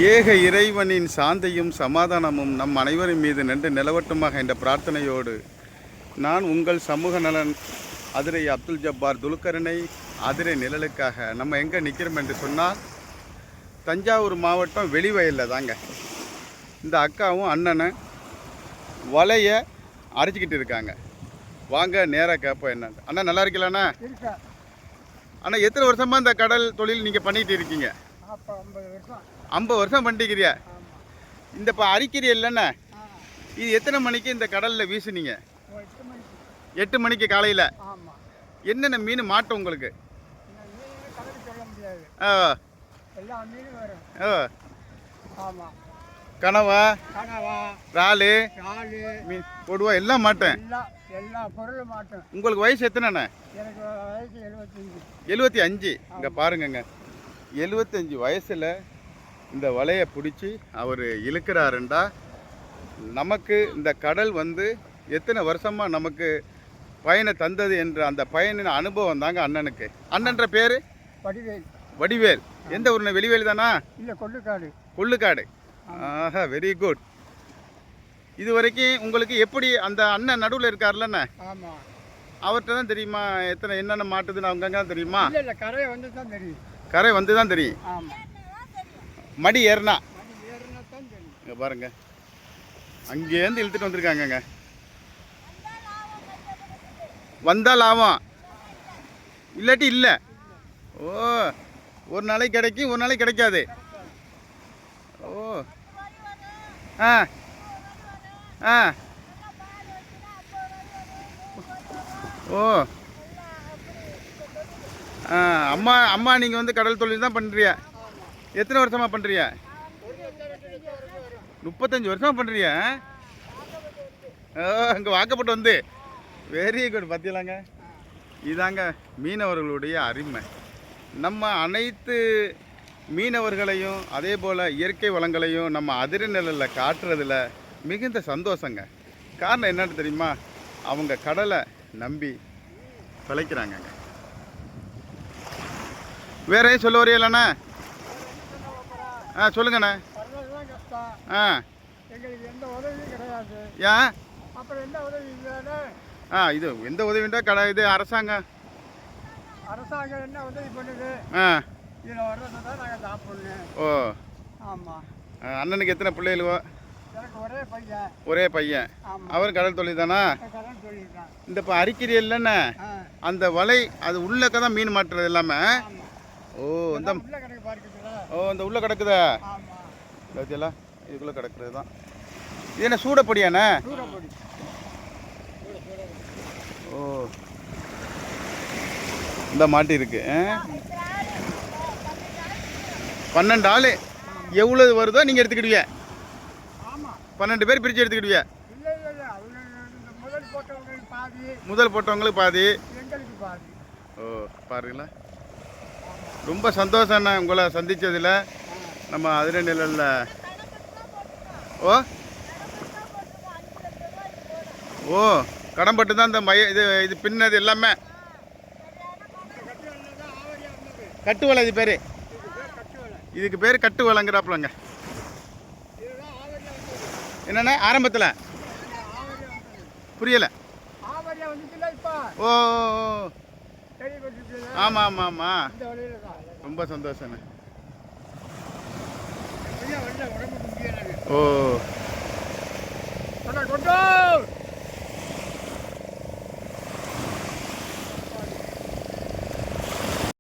ஏக இறைவனின் சாந்தியும் சமாதானமும் நம் அனைவரின் மீது நின்று நிலவட்டுமாக என்ற பிரார்த்தனையோடு நான் உங்கள் சமூக நலன் அதிரை அப்துல் ஜப்பார் துலுக்கரனை அதிரை நிழலுக்காக நம்ம எங்கே நிற்கிறோம் என்று சொன்னால் தஞ்சாவூர் மாவட்டம் வெளிவயலில் தாங்க. இந்த அக்காவும் அண்ணனும் வலையை அரைச்சிக்கிட்டு இருக்காங்க. வாங்க நேராக கேட்போம் என்ன. அண்ணா நல்லா இருக்கலாண்ணா? அண்ணா எத்தனை வருஷமாக இந்த கடல் தொழில் நீங்கள் பண்ணிகிட்டு இருக்கீங்க? 50 வருஷம் பண்ணிக்கிறியா? இந்த இப்போ அரிக்கிறிய இல்லைண்ணா, இது எத்தனை மணிக்கு இந்த கடலில் வீசுனீங்க? 8 மணிக்கு காலையில். என்னென்ன மீன் மாட்டோம் உங்களுக்கு? கனவா, இறாலு, மீன் கொடுவா எல்லாம் மாட்டேன். உங்களுக்கு வயசு எத்தனைண்ணா? 75. இங்கே பாருங்கங்க, 75 வயசில் இந்த வலையை பிடிச்சி அவர் இழுக்கிறாருண்டா நமக்கு இந்த கடல் வந்து எத்தனை வருஷமாக நமக்கு பயனை தந்தது என்ற அந்த பயனின் அனுபவம் தாங்க அண்ணனுக்கு. அண்ணன்ற பேர் வடிவேல். வடிவேல். எந்த ஊர்ண்ணே? வெளிவேல் தானா? இல்லை, கொள்ளுக்காடு. கொள்ளுக்காடு. ஆஹா, வெரி குட். இது வரைக்கும் உங்களுக்கு எப்படி அந்த அண்ணன் நடுவில் இருக்கார்லண்ணே? ஆமாம். அவர்கிட்ட தான் தெரியுமா எத்தனை என்னென்ன மாட்டுதுன்னு அவங்க தான் தெரியுமா? இல்லை, கரை வந்து தான் தெரியும். கரை வந்து தான் தெரியும். ஆமாம். மடி ஏறினா இங்கே பாருங்க, அங்கேருந்து இழுத்துட்டு வந்திருக்காங்கங்க. வந்தால் லாபம், இல்லாட்டி இல்லை. ஓ, ஒரு நாளைக்கு கிடைக்கும், ஒரு நாளைக்கு கிடைக்காது. ஓ ஆ ஆ ஓ அம்மா அம்மா நீங்கள் வந்து கடல் தொழில் தான் பண்ணுறிய? எத்தனை வருஷமாக பண்ணுறிய? 35 வருஷமாக பண்ணுறிய? இங்கே வாக்கப்பட்டு வந்து. Very good. பார்த்தியலாங்க, இதாங்க மீனவர்களுடைய அருமை. நம்ம அனைத்து மீனவர்களையும் அதே போல் இயற்கை வளங்களையும் நம்ம அதிர நிழலில் காட்டுறதுல மிகுந்த சந்தோஷங்க. காரணம் என்னன்னு தெரியுமா? அவங்க கடலை நம்பி பிழைக்கிறாங்கங்க. வேற ஏன் சொல்ல வரையிலண்ணா? சொல்லுங்கண்ணே. எங்களுக்கு எந்த உதவியும் கிடையாது. ஏன்? அப்புறம் என்ன உதவி இல்லைண்ணே? இது எந்த உதவிண்டா கடை இது அரசாங்கம் என்ன உதவி பண்ணுது? இதில் வர்றதை தான் நாங்கள் சாப்பிடணும். ஓ ஆமாம். அண்ணனுக்கு எத்தனை பிள்ளைகளுவோ? எனக்கு ஒரே பையன். ஒரே பையன். அவரும் கடல் தொழில் தானா? கடல் தொழில் தான். இந்த இப்போ அரிக்கிறி இல்லைண்ணே, அந்த வலை அது உள்ளக்க தான் மீன் மாட்டுறது இல்லாமல். ஓ இந்த இந்த உள்ள கிடக்குதா? இதெல்லாம் இதுக்குள்ளே கிடக்குறது தான். இது என்ன சூடப்படியாண்ணே? ஓ, இந்த மாட்டி இருக்கு. 12 ஆள் எவ்வளவு வருதோ நீங்கள் எடுத்துக்கிடுவிய? 12 பேர் பிரித்து எடுத்துக்கிடுவிய? முதல் போட்டவங்களுக்கு பாதி. ஓ, பாருங்களா, ரொம்ப சந்தோஷம்ண்ணா உங்களை சந்தித்ததில். நம்ம அதிர நிழலில். ஓ ஓ கடம்பட்டு தான் இந்த இது பின்னது எல்லாமே. கட்டு வலை. இது பேர், இதுக்கு பேர் கட்டு வலைங்கிறாப்புலங்க. என்னண்ணே ஆரம்பத்தில் புரியலை? ஓ ஆமாம் ஆமாம் ஆமாம். ரொம்ப சந்தோஷண்ணே. ஓ